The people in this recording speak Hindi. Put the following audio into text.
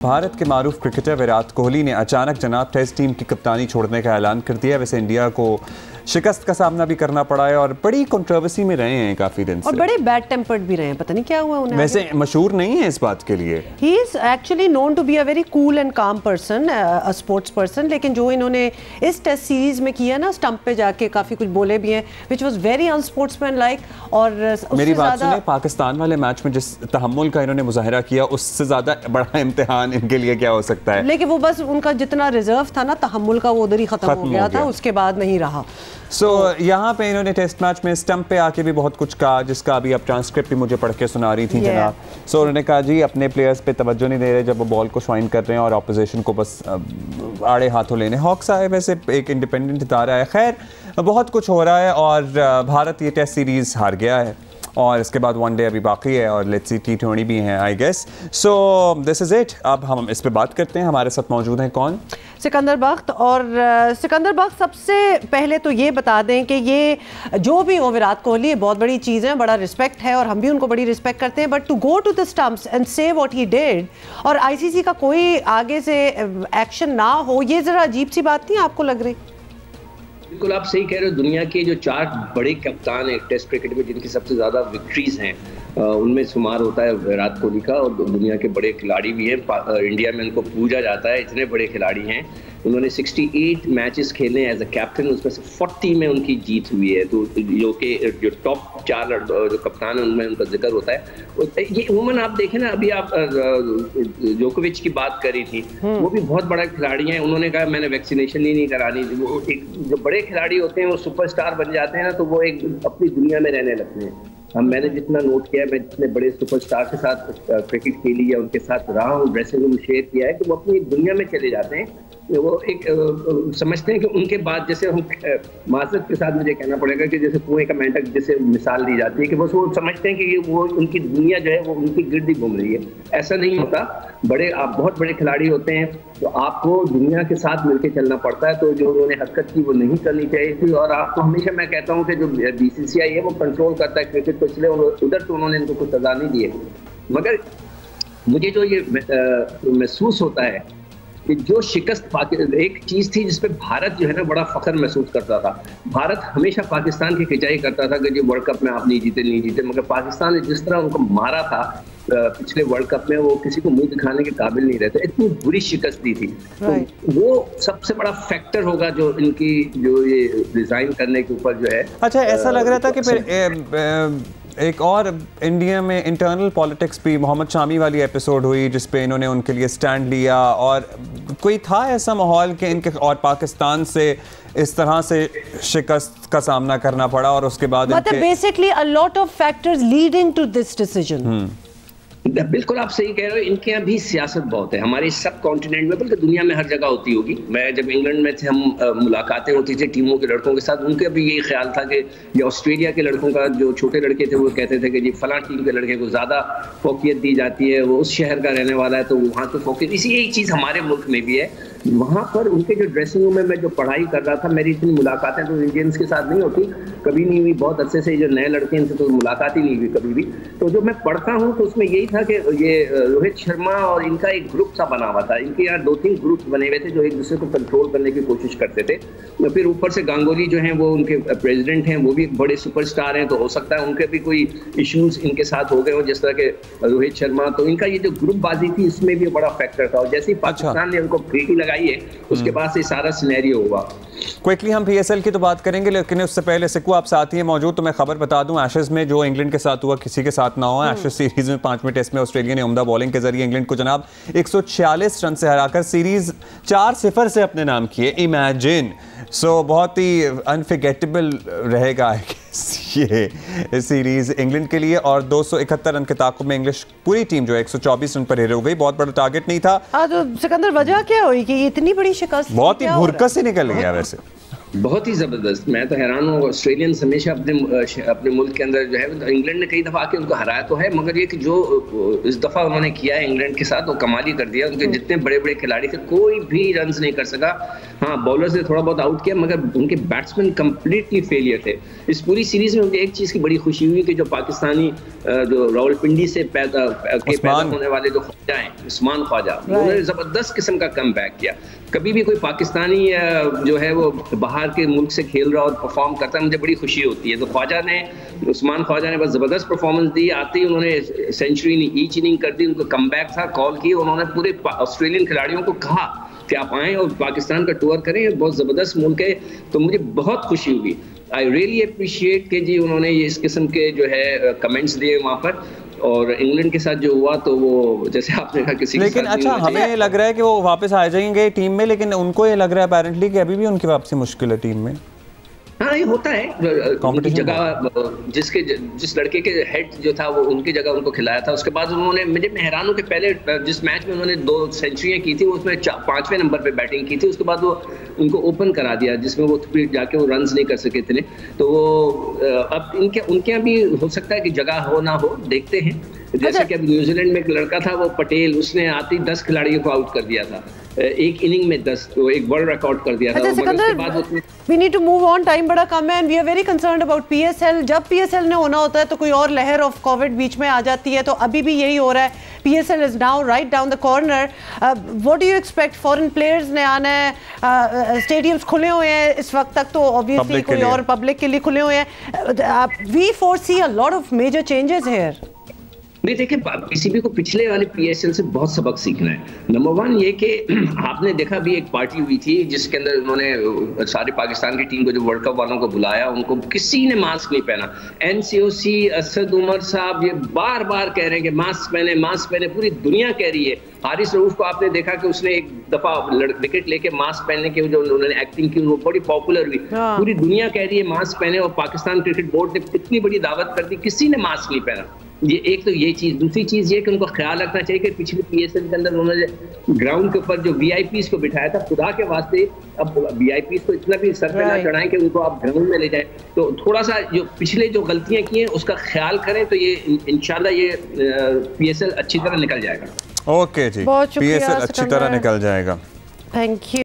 भारत के मारूफ क्रिकेटर विराट कोहली ने अचानक जनाब टेस्ट टीम की कप्तानी छोड़ने का ऐलान कर दिया। वैसे इंडिया को शिकस्त का सामना भी करना पड़ा है और बड़ी कंट्रोवर्सी में रहे हैं काफी दिन से और बड़े बैड टेम्पर्ड भी रहे हैं, पता नहीं क्या हुआ उन्हें। वैसे मशहूर नहीं है इस बात के लिए। He is actually known to be a very cool and calm person, a sports person, लेकिन जो इन्होंने इस टेस्ट सीरीज में किया ना, स्टंप पे जाके काफी कुछ बोले भी हैं व्हिच वाज वेरी अनस्पोर्ट्समैन लाइक। और मेरी बात सुने, पाकिस्तान वाले मैच में जिस तहम्मुल का इन्होंने मुजाहिरा किया उससे ज्यादा बड़ा इम्तिहान इनके लिए क्या हो सकता है। लेकिन वो बस उनका जितना रिजर्व था ना तहम्मुल का, वो उधर ही खत्म हो गया था, उसके बाद नहीं रहा। यहाँ पे इन्होंने टेस्ट मैच में स्टंप पे आके भी बहुत कुछ कहा, जिसका अभी अब ट्रांसक्रिप्ट भी मुझे पढ़ के सुना रही थी जनाब। उन्होंने कहा जी अपने प्लेयर्स पे तवज्जो नहीं दे रहे जब वो बॉल को श्वाइन कर रहे हैं और ऑपोजिशन को बस आड़े हाथों लेने। हॉक्स आए वैसे एक इंडिपेंडेंट इदारा है, खैर बहुत कुछ हो रहा है और भारत ये टेस्ट सीरीज हार गया है और इसके बाद वनडे अभी बाकी है और लेट्स सी T20 भी हैं I guess. So this is it. अब हम इस पे बात करते हैं। हमारे साथ मौजूद हैं कौन? सिकंदर बख्त। और सिकंदर बख्त, सबसे पहले तो ये बता दें कि ये जो भी हो विराट कोहली बहुत बड़ी चीज़ है, बड़ा रिस्पेक्ट है और हम भी उनको बड़ी रिस्पेक्ट करते हैं, but to go to the stumps end से व्हाट ही डिड और ICC का कोई आगे से एक्शन ना हो, ये ज़रा अजीब सी बात नहीं आपको लग रही? बिल्कुल आप सही कह रहे हो। दुनिया के जो 4 बड़े कप्तान हैं टेस्ट क्रिकेट में जिनकी सबसे ज़्यादा विक्ट्रीज हैं, उनमें शुमार होता है विराट कोहली का। और दुनिया के बड़े खिलाड़ी भी हैं, इंडिया में उनको पूजा जाता है, इतने बड़े खिलाड़ी हैं। उन्होंने 68 मैचेस खेले एज अ कैप्टन, उसमें से 40 में उनकी जीत हुई है। तो जो टॉप 4 जो कप्तान हैं उनमें उनका जिक्र होता है। ये उमूमन आप देखें ना, अभी आप जोकोविच की बात करी थी, वो भी बहुत बड़ा खिलाड़ी हैं। उन्होंने कहा मैंने वैक्सीनेशन ही नहीं करानी। वो एक जो बड़े खिलाड़ी होते हैं वो सुपरस्टार बन जाते हैं ना, तो वो एक अपनी दुनिया में रहने लगते हैं। मैंने जितना नोट किया है, मैं जितने बड़े सुपरस्टार के साथ क्रिकेट खेली या उनके साथ रहा हूँ, ड्रेसिंग रूम शेयर किया है, तो वो अपनी दुनिया में चले जाते हैं। वो एक समझते हैं कि उनके बाद, जैसे हम माजरत के साथ मुझे कहना पड़ेगा कि जैसे कुएं का मेंढक जैसे मिसाल दी जाती है कि बस वो समझते हैं कि वो उनकी दुनिया जो है वो उनकी गिर्द ही घूम रही है। ऐसा नहीं होता। आप बहुत बड़े खिलाड़ी होते हैं तो आपको दुनिया के साथ मिलकर चलना पड़ता है। तो जो उन्होंने हरकत की वो नहीं करनी चाहिए थी। और आपको हमेशा मैं कहता हूँ कि जो BCCI है वो कंट्रोल करता है क्रिकेट को, इसलिए उधर तो उन्होंने इनको कुछ सजा नहीं दी है। मगर मुझे जो ये महसूस होता है कि जो शिकस्त एक चीज़ थी जिसपे भारत जो है ना बड़ा फख्र महसूस करता था। भारत हमेशा पाकिस्तान की खिंचाई करता था कि जो वर्ल्ड कप में आप नहीं जीते, मगर पाकिस्तान ने जिस तरह उनको मारा था पिछले वर्ल्ड कप में, वो किसी को मुंह दिखाने के काबिल नहीं रहते, इतनी बुरी शिकस्त दी थी। तो वो सबसे बड़ा फैक्टर होगा जो इनकी जो ये रिजाइन करने के ऊपर जो है। अच्छा, ऐसा लग रहा था कि फिर एक और इंडिया में इंटरनल पॉलिटिक्स भी मोहम्मद शामी वाली एपिसोड हुई जिसपे इन्होंने उनके लिए स्टैंड लिया, और कोई था ऐसा माहौल कि इनके और पाकिस्तान से इस तरह से शिकस्त का सामना करना पड़ा और उसके बाद मतलब basically a lot of factors leading to this decision. बिल्कुल आप सही कह रहे हो। इनके यहाँ भी सियासत बहुत है, हमारे सब कॉन्टिनेंट में, बल्कि दुनिया में हर जगह होती होगी। मैं जब इंग्लैंड में थे, हम मुलाकातें होती थी टीमों के लड़कों के साथ, उनका भी यही ख्याल था कि ये ऑस्ट्रेलिया के लड़कों का, जो छोटे लड़के थे, वो कहते थे कि जी फलां टीम के लड़के को ज़्यादा फोकियत दी जाती है, वो उस शहर का रहने वाला है तो वहाँ तो फोकियत। इसी यही चीज़ हमारे मुल्क में भी है। वहाँ पर उनके जो ड्रेसिंग रूम में मैं जो पढ़ाई कर रहा था, मेरी इतनी मुलाकातें तो इंडियंस के साथ नहीं होती, कभी नहीं हुई। बहुत अरसे से जो नए लड़के इनसे तो मुलाकात ही नहीं हुई कभी भी। तो जो मैं पढ़ता हूँ तो उसमें यही था कि ये रोहित शर्मा और इनका एक ग्रुप सा बना हुआ था। इनके यहाँ 2-3 ग्रुप्स बने हुए थे जो एक दूसरे को कंट्रोल करने की कोशिश करते थे। तो फिर ऊपर से गांगुली जो हैं वो उनके प्रेसिडेंट हैं, वो भी बड़े सुपरस्टार हैं, तो हो सकता है उनके भी कोई इश्यूज इनके साथ हो गए हो, जिस तरह के रोहित शर्मा। तो इनका ये जो ग्रुपबाजी थी इसमें भी बड़ा फैक्टर था। और जैसे ही पाकिस्तान ने उनको फेंकी लगाई है, उसके बाद से सारा सिनेरियो हुआ। क्विकली हम PSL की तो बात करेंगे, लेकिन उससे पहले सिक्कू आप साथ ही हैं मौजूद, तो मैं खबर बता दूं, एशेज में जो इंग्लैंड के साथ हुआ किसी के साथ ना हुआ। एशेज सीरीज में 5वें टेस्ट में ऑस्ट्रेलिया ने उम्दा बॉलिंग के जरिए इंग्लैंड को जनाब 146 रन से हराकर सीरीज 4-0 से अपने नाम किए। इमेजिन। सो बहुत ही अनफिगेटेबल रहेगा ये सीरीज इंग्लैंड के लिए। और 271 रन के ताक़ुब में इंग्लिश पूरी टीम जो है 124 रन पर हिर हो गई। बहुत बड़ा टारगेट नहीं था। तो सिकंदर, वजह क्या हुई कि इतनी बड़ी शिकस्त? बहुत ही भुरकस से निकल गया वैसे। बहुत ही ज़बरदस्त। मैं तो हैरान हूँ, ऑस्ट्रेलियंस हमेशा अपने मुल्क के अंदर जो है, इंग्लैंड ने कई दफ़ा आके उनको हराया तो है, मगर ये कि जो इस दफ़ा उन्होंने किया है इंग्लैंड के साथ वो कमाल ही कर दिया। उनके जितने बड़े बड़े खिलाड़ी थे कोई भी रन नहीं कर सका। हाँ, बॉलर्स ने थोड़ा बहुत आउट किया, मगर उनके बैट्समैन कंप्लीटली फेलियर थे। इस पूरी सीरीज में मुझे एक चीज़ की बड़ी खुशी हुई कि जो पाकिस्तानी जो रावलपिंडी से पैदा होने वाले जो ख्वाजा हैं, उस्मान ख्वाजा, उन्होंने ज़बरदस्त किस्म का कम बैक किया। कभी भी कोई पाकिस्तानी जो है वो बाहर के मुल्क से खेल रहा और परफॉर्म करता है, मुझे बड़ी खुशी होती है। तो उस्मान ख्वाजा ने बस ज़बरदस्त परफॉर्मेंस दी। आते ही उन्होंने सेंचुरी ईच इनिंग कर दी, उनको कमबैक था, कॉल की। उन्होंने पूरे ऑस्ट्रेलियन खिलाड़ियों को कहा कि आप आएँ और पाकिस्तान का टूर करें, बहुत ज़बरदस्त मुल्क है। तो मुझे बहुत खुशी हुई। आई रियली अप्रिशिएट कि जी उन्होंने ये इस किस्म के जो है कमेंट्स दिए वहाँ पर। और इंग्लैंड के साथ जो हुआ तो वो जैसे आपने कहा किसी के लेकिन अच्छा, हमें लग रहा है कि वो वापस आ जाएंगे टीम में, लेकिन उनको ये लग रहा है अपेरेंटली कि अभी भी उनकी वापसी मुश्किल है टीम में। हाँ, ये होता है। उनकी जगह जिस लड़के के हेड जो था वो उनकी जगह उनको खिलाया था। उसके बाद उन्होंने, मुझे हैरान हूँ कि पहले जिस मैच में उन्होंने 2 सेंचुरियाँ की थी, उसमें 5वें नंबर पे बैटिंग की थी। उसके बाद वो उनको ओपन करा दिया, जिसमें वो फिर जाके वो रन्स नहीं कर सके थे। तो वो अब उनके यहाँ भी हो सकता है कि जगह हो ना हो, देखते हैं। जैसे कि अब न्यूजीलैंड में एक लड़का था वो पटेल, उसने आते ही 10 खिलाड़ियों को आउट कर दिया था एक इनिंग में 10, तो एक वर्ल्ड रिकॉर्ड कर दिया था। We need to move on, time बड़ा कम है, and we are very concerned about PSL। जब PSL ने होना होता है तो कोई और लहर ऑफ कोविड बीच में आ जाती है, तो अभी भी यही हो रहा है। PSL is now right down the corner. What do you expect? Foreign players ने आना है, स्टेडियम्स खुले हुए हैं इस वक्त तक, तो ऑब्वियसली कोई और पब्लिक के लिए खुले हुए हैं। We foresee a lot of major changes here. नहीं, देखिए, पीसीबी को पिछले वाले PSL से बहुत सबक सीखना है। नंबर 1 ये कि आपने देखा भी एक पार्टी हुई थी जिसके अंदर उन्होंने सारे पाकिस्तान की टीम को, जो वर्ल्ड कप वालों को बुलाया, उनको किसी ने मास्क नहीं पहना। NCOC असद उमर साहब ये बार बार कह रहे हैं कि मास्क पहने, मास्क पहने, पूरी दुनिया कह रही है। हारिस रऊफ को आपने देखा कि उसने एक दफा विकेट लेके मास्क पहनने की जो उन्होंने एक्टिंग की वो बड़ी पॉपुलर हुई। पूरी दुनिया कह रही है मास्क पहने, और पाकिस्तान क्रिकेट बोर्ड ने इतनी बड़ी दावत कर दी, किसी ने मास्क नहीं पहना। ये एक तो ये चीज़। दूसरी चीज़ ये कि उनको ख्याल रखना चाहिए कि पिछले PSL के अंदर उन्होंने ग्राउंड के ऊपर जो VIPs को बिठाया था, खुदा के वास्ते अब VIPs को इतना भी सर पे ना चढ़ाएं कि उनको आप ग्राउंड में ले जाएं। तो थोड़ा सा जो पिछले जो गलतियां की हैं उसका ख्याल करें, तो ये इंशाल्लाह ये PSL अच्छी तरह निकल जाएगा। ओके जी, PSL अच्छी तरह निकल जाएगा। Thank you.